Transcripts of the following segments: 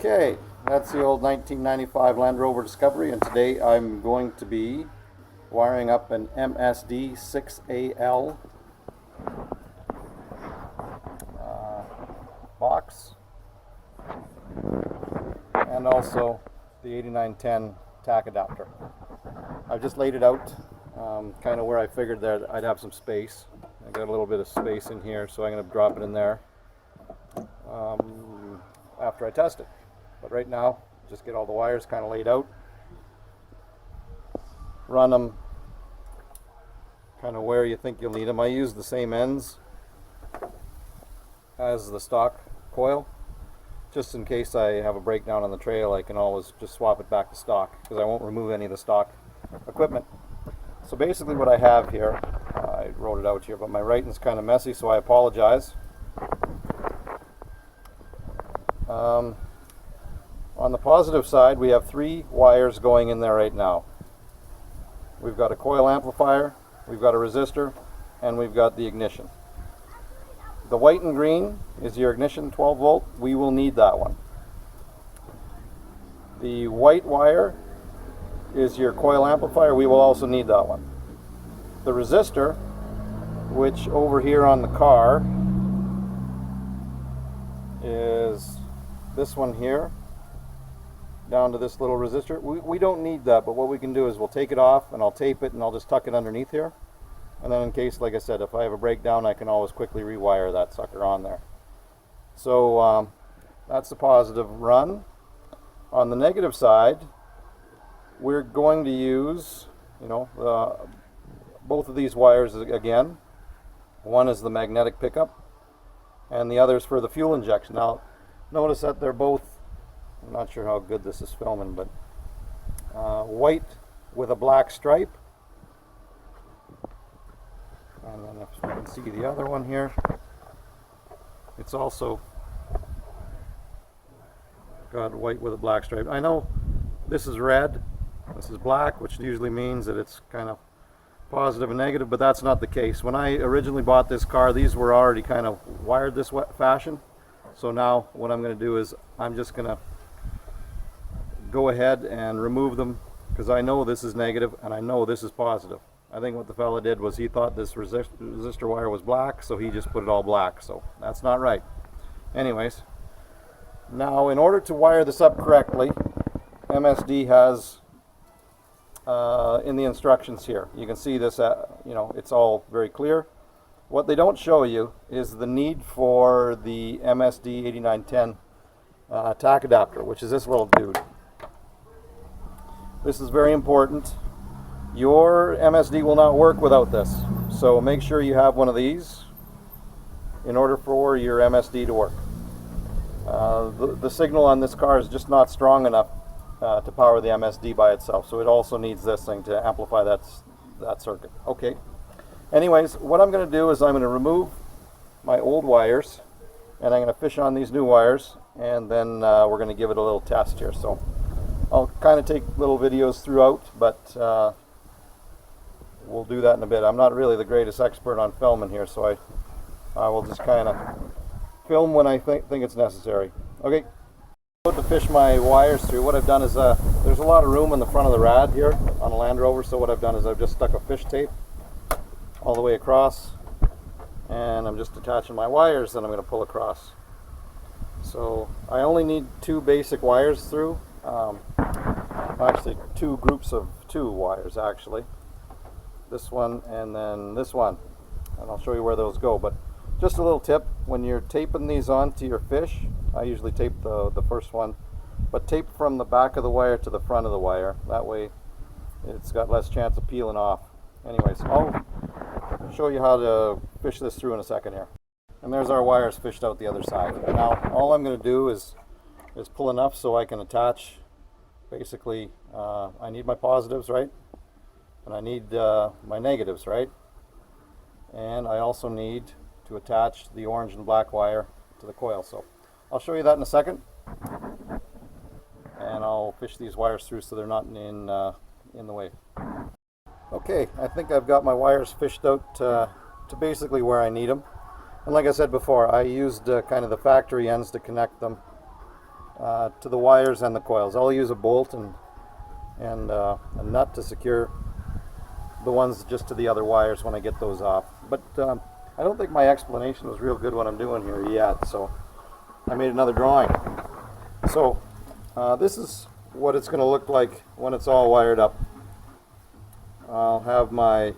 Okay, that's the old 1995 Land Rover Discovery, and today I'm going to be wiring up an MSD6AL box and also the 8910 tack adapter. I've just laid it out kind of where I figured that I'd have some space. I got a little bit of space in here, so I'm going to drop it in there after I test it. But right now, just get all the wires kind of laid out, run them kind of where you think you'll need them. I use the same ends as the stock coil, just in case I have a breakdown on the trail. I can always just swap it back to stock because I won't remove any of the stock equipment. So basically what I have here, I wrote it out here, but my writing's kind of messy, so I apologize. On the positive side, we have 3 wires going in there right now. We've got a coil amplifier, we've got a resistor, and we've got the ignition. The white and green is your ignition, 12 volt. We will need that one. The white wire is your coil amplifier. We will also need that one. The resistor, which over here on the car is this one here, down to this little resistor. We don't need that, but what we can do is we'll take it off and I'll tape it and I'll just tuck it underneath here. And then in case, like I said, if I have a breakdown, I can always quickly rewire that sucker on there. So that's the positive run. On the negative side, we're going to use, both of these wires again. One is the magnetic pickup and the other is for the fuel injection. Now notice that they're both, I'm not sure how good this is filming, but white with a black stripe. And then if you can see the other one here, it's also got white with a black stripe. I know this is red, this is black, which usually means that it's kind of positive and negative, but that's not the case. When I originally bought this car, these were already kind of wired this fashion. So now what I'm going to do is I'm just going to go ahead and remove them, because I know this is negative and I know this is positive. I think what the fella did was he thought this resistor wire was black, so he just put it all black. So that's not right. Anyways, now in order to wire this up correctly, MSD has in the instructions here, you can see this, it's all very clear. What they don't show you is the need for the MSD 8910 tack adapter, which is this little dude. This is very important. Your MSD will not work without this, so make sure you have one of these in order for your MSD to work. The signal on this car is just not strong enough to power the MSD by itself, so it also needs this thing to amplify that circuit. Okay. Anyways, what I'm going to do is I'm going to remove my old wires and I'm going to fish on these new wires, and then we're going to give it a little test here. So I'll kind of take little videos throughout, but we'll do that in a bit. I'm not really the greatest expert on filming here, so I will just kind of film when I think it's necessary. Okay. To fish my wires through, what I've done is there's a lot of room in the front of the rad here on a Land Rover, so what I've done is I've just stuck a fish tape all the way across, and I'm just attaching my wires that I'm going to pull across. So I only need 2 basic wires through, actually 2 groups of 2 wires actually, this one and then this one, and I'll show you where those go. But just a little tip, when you're taping these onto your fish, I usually tape the first one, but tape from the back of the wire to the front of the wire. That way it's got less chance of peeling off. Anyways, I'll show you how to fish this through in a second here. And there's our wires fished out the other side. Now all I'm going to do is pull enough so I can attach, basically, I need my positives, right? And I need my negatives, right? And I also need to attach the orange and black wire to the coil. So I'll show you that in a second, and I'll fish these wires through so they're not in the way. Okay, I think I've got my wires fished out to basically where I need them. And like I said before, I used kind of the factory ends to connect them to the wires and the coils. I'll use a bolt and a nut to secure the ones just to the other wires when I get those off. But I don't think my explanation was real good what I'm doing here yet, so I made another drawing. So this is what it's going to look like when it's all wired up. I'll have my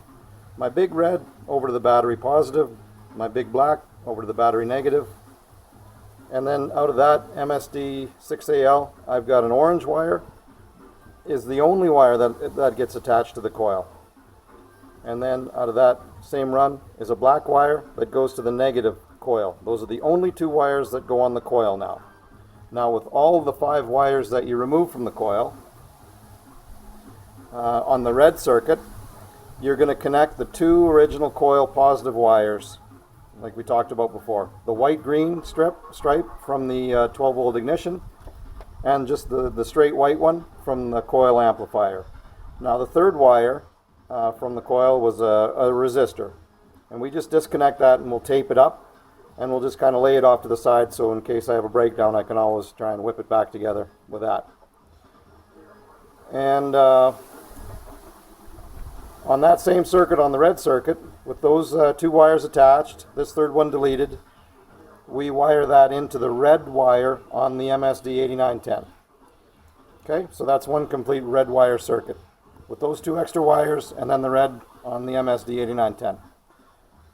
big red over to the battery positive, my big black over to the battery negative, and then out of that MSD6AL I've got an orange wire is the only wire that gets attached to the coil. And then out of that same run is a black wire that goes to the negative coil. Those are the only two wires that go on the coil now. Now with all of the 5 wires that you remove from the coil, on the red circuit, you're going to connect the 2 original coil positive wires like we talked about before. The white-green stripe from the 12-volt ignition, and just the straight white one from the coil amplifier. Now the third wire from the coil was a resistor, and we just disconnect that and we'll tape it up, and we'll just kind of lay it off to the side so in case I have a breakdown I can always try and whip it back together with that. And on that same circuit, on the red circuit, with those 2 wires attached, this third one deleted, we wire that into the red wire on the MSD8910. Okay, so that's one complete red wire circuit with those 2 extra wires and then the red on the MSD8910.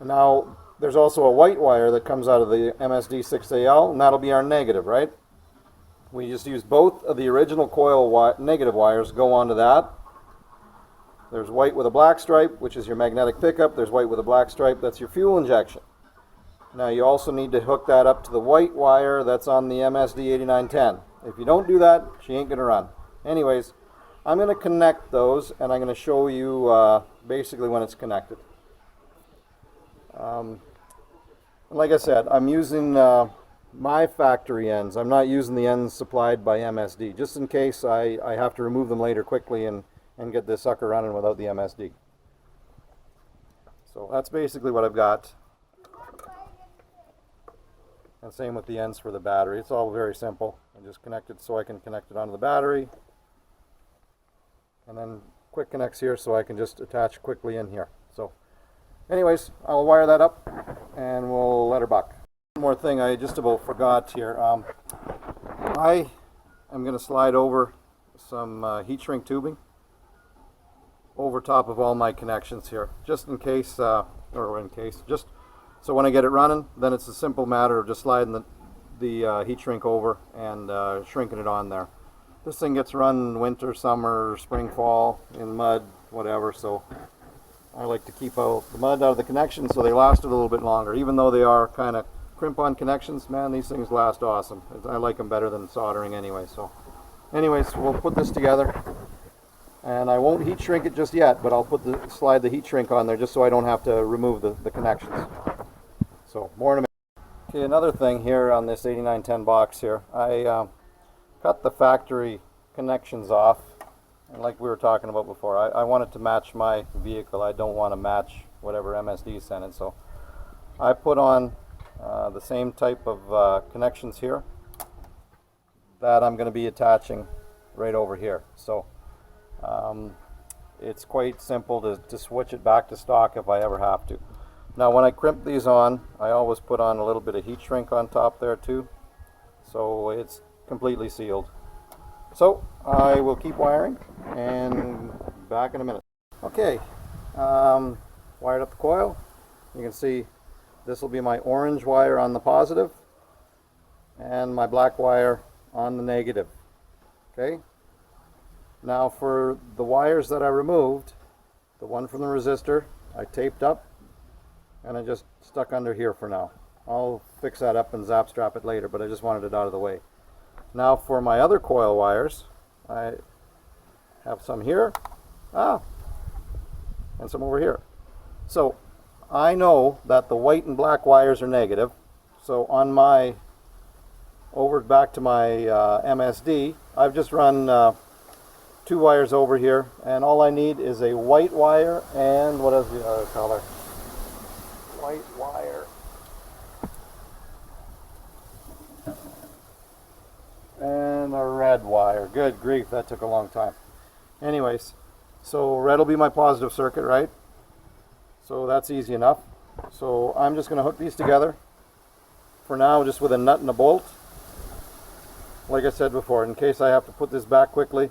Now there's also a white wire that comes out of the MSD6AL, and that'll be our negative, right? We just use both of the original coil negative wires go onto that. There's white with a black stripe, which is your magnetic pickup. There's white with a black stripe, that's your fuel injection. Now you also need to hook that up to the white wire that's on the MSD8910. If you don't do that, she ain't going to run. Anyways, I'm going to connect those, and I'm going to show you basically when it's connected. Like I said, I'm using my factory ends. I'm not using the ends supplied by MSD, just in case I have to remove them later quickly and get this sucker running without the MSD. So that's basically what I've got. And same with the ends for the battery. It's all very simple. I just connect it so I can connect it onto the battery. And then quick connects here so I can just attach quickly in here. So anyways, I'll wire that up and we'll let her buck. One more thing I just about forgot here. I am going to slide over some heat shrink tubing over top of all my connections here, just in case, just so when I get it running, then it's a simple matter of just sliding the heat shrink over and shrinking it on there. This thing gets run winter, summer, spring, fall, in mud, whatever, so I like to keep out the mud out of the connections so they last a little bit longer. Even though they are kind of crimp-on connections, man, these things last awesome. I like them better than soldering anyway. So anyways, we'll put this together. And I won't heat shrink it just yet, but I'll slide the heat shrink on there just so I don't have to remove the connections. So more in a minute. Okay, another thing here on this 8910 box here, I cut the factory connections off, and like we were talking about before, I want it to match my vehicle. I don't want to match whatever MSD sent it, so I put on the same type of connections here that I'm going to be attaching right over here. So it's quite simple to switch it back to stock if I ever have to. Now when I crimp these on, I always put on a little bit of heat shrink on top there too, so it's completely sealed. So I will keep wiring and back in a minute. Okay, wired up the coil. You can see this will be my orange wire on the positive and my black wire on the negative. Okay. Now for the wires that I removed, the one from the resistor I taped up and I just stuck under here for now. I'll fix that up and zap strap it later, but I just wanted it out of the way. Now for my other coil wires, I have some here, and some over here. So I know that the white and black wires are negative, so on my, over back to my MSD, I've just run 2 wires over here, and all I need is a white wire and what is the other color? White wire and the red wire. Good grief, that took a long time. Anyways, so red will be my positive circuit, right? So that's easy enough. So I'm just going to hook these together for now, just with a nut and a bolt. Like I said before, in case I have to put this back quickly,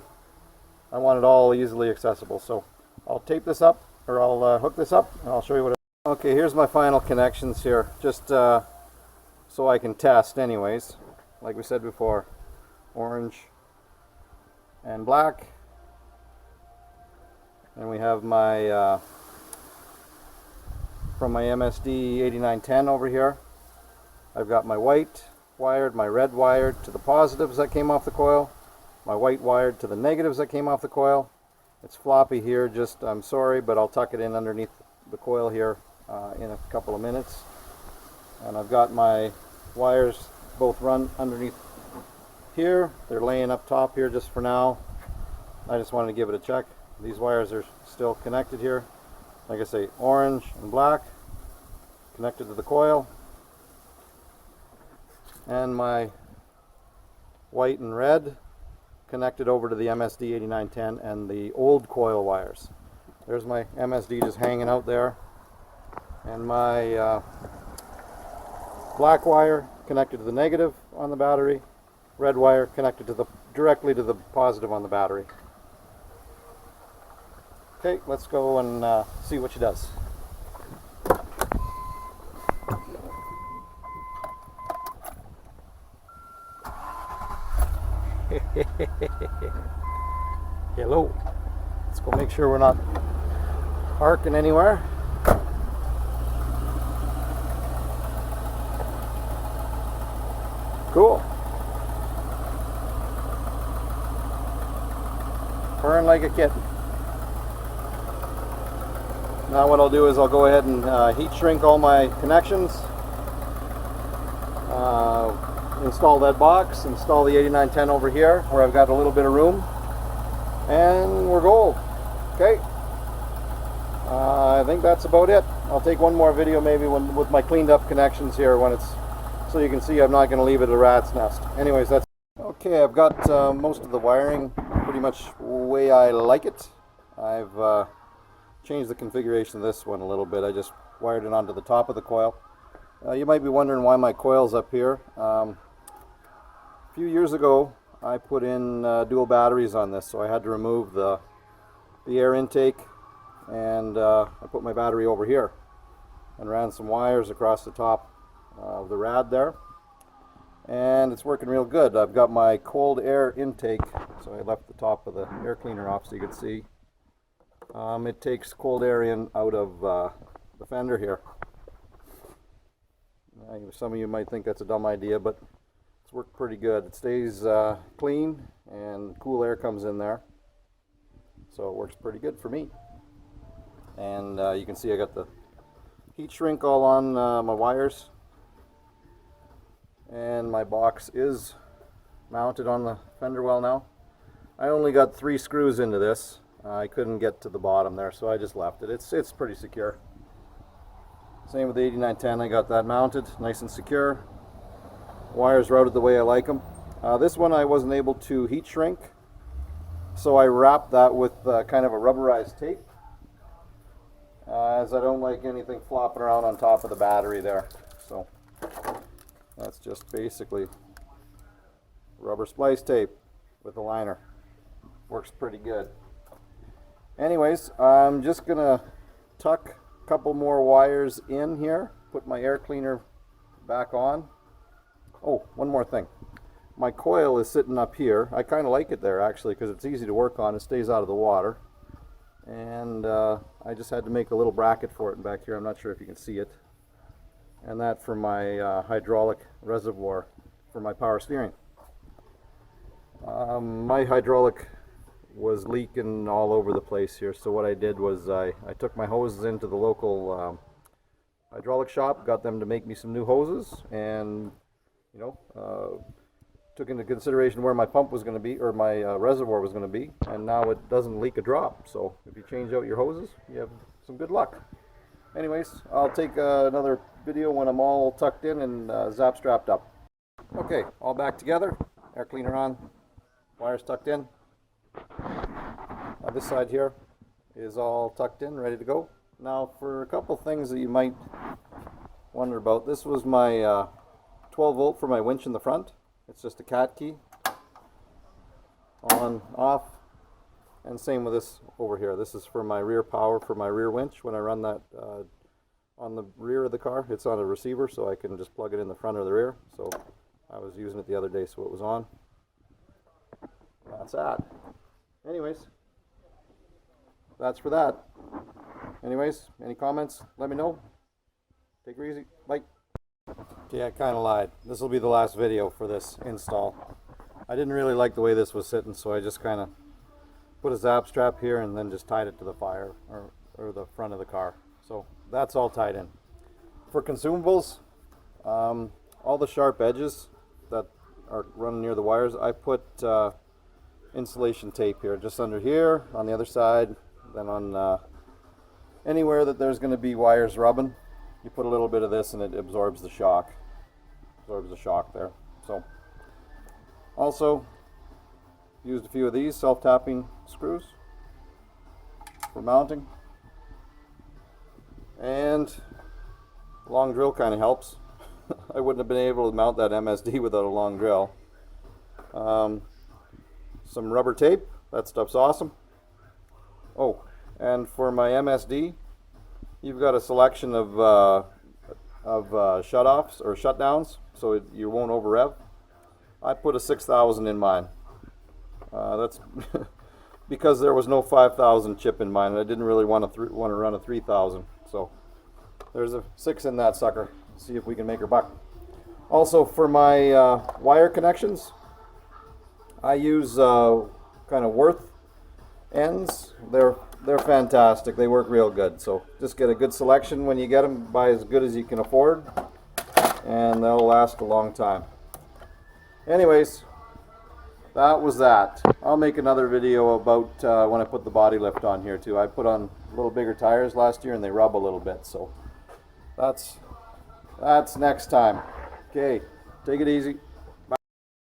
I want it all easily accessible. So I'll tape this up, or I'll hook this up, and I'll show you what it is. Okay, here's my final connections here, just so I can test anyways. Like we said before, orange and black. And we have my from my MSD8910 over here. I've got my white wired, my red wired to the positives that came off the coil, my white wired to the negatives that came off the coil. It's floppy here, just I'm sorry, but I'll tuck it in underneath the coil here in a couple of minutes. And I've got my wires both run underneath here. They're laying up top here just for now. I just wanted to give it a check. These wires are still connected here. Like I say, orange and black connected to the coil, and my white and red connected over to the MSD8910 and the old coil wires. There's my MSD just hanging out there, and my black wire connected to the negative on the battery, red wire connected to the directly to the positive on the battery. Okay, let's go and see what she does. Hello. Let's go make sure we're not arcing anywhere. Cool. Purring like a kitten. Now what I'll do is I'll go ahead and heat shrink all my connections, install that box, install the 8910 over here where I've got a little bit of room, and we're gold. Okay, I think that's about it. I'll take one more video maybe with my cleaned up connections here when it's, so you can see I'm not going to leave it a rat's nest. Anyways, that's okay. I've got most of the wiring pretty much the way I like it. I've changed the configuration of this one a little bit. I just wired it onto the top of the coil. You might be wondering why my coil's up here. A few years ago I put in dual batteries on this, so I had to remove the air intake, and I put my battery over here and ran some wires across the top of the rad there, and it's working real good. I've got my cold air intake, so I left the top of the air cleaner off so you can see. It takes cold air in out of the fender here. Some of you might think that's a dumb idea, but it's worked pretty good. It stays clean and cool air comes in there, so it works pretty good for me. And you can see I got the heat shrink all on my wires, and my box is mounted on the fender well now. I only got 3 screws into this. I couldn't get to the bottom there, so I just left it. It's pretty secure. Same with the 8910, I got that mounted nice and secure. Wires routed the way I like them. This one I wasn't able to heat shrink, so I wrapped that with kind of a rubberized tape, as I don't like anything flopping around on top of the battery there. So that's just basically rubber splice tape with a liner. Works pretty good. Anyways, I'm just gonna tuck a couple more wires in here, put my air cleaner back on. Oh, one more thing. My coil is sitting up here. I kind of like it there actually because it's easy to work on. It stays out of the water. And I just had to make a little bracket for it back here. I'm not sure if you can see it. And that for my hydraulic reservoir for my power steering. My hydraulic was leaking all over the place here, so what I did was I took my hoses into the local hydraulic shop, got them to make me some new hoses, and took into consideration where my pump was going to be, or my reservoir was going to be, and now it doesn't leak a drop. So if you change out your hoses, you have some good luck. Anyways, I'll take another video when I'm all tucked in and zap strapped up. Okay, all back together. air cleaner on, wires tucked in. This side here is all tucked in, ready to go. Now for a couple things that you might wonder about. This was my 12 volt for my winch in the front. It's just a cat key. On, off, and same with this over here. This is for my rear power for my rear winch. When I run that on the rear of the car, it's on a receiver, so I can just plug it in the front or the rear. So I was using it the other day, so it was on. That's that. Anyways, that's for that. Anyways, any comments? Let me know. Take it easy. Bye. Okay, I kind of lied. This will be the last video for this install. I didn't really like the way this was sitting, so I just kind of put a zap strap here and then just tied it to the fire or the front of the car. So that's all tied in. For consumables, all the sharp edges that are running near the wires, I put insulation tape here, just under here, on the other side, then on anywhere that there's going to be wires rubbing, you put a little bit of this and it absorbs the shock. Absorbs the shock there. So also used a few of these self-tapping screws for mounting, and long drill kind of helps. I wouldn't have been able to mount that MSD without a long drill. Some rubber tape, that stuff's awesome. Oh, and for my MSD, you've got a selection of shut-offs or shutdowns, so you won't over rev. I put a 6,000 in mine. That's because there was no 5,000 chip in mine, and I didn't really want to run a 3,000. So there's a 6 in that sucker. See if we can make her buck. Also for my wire connections, I use kind of Worth ends. They're fantastic. They work real good. So just get a good selection when you get them. Buy as good as you can afford, and they'll last a long time. Anyways, that was that. I'll make another video about when I put the body lift on here too. I put on a little bigger tires last year and they rub a little bit, so that's next time. Okay, take it easy.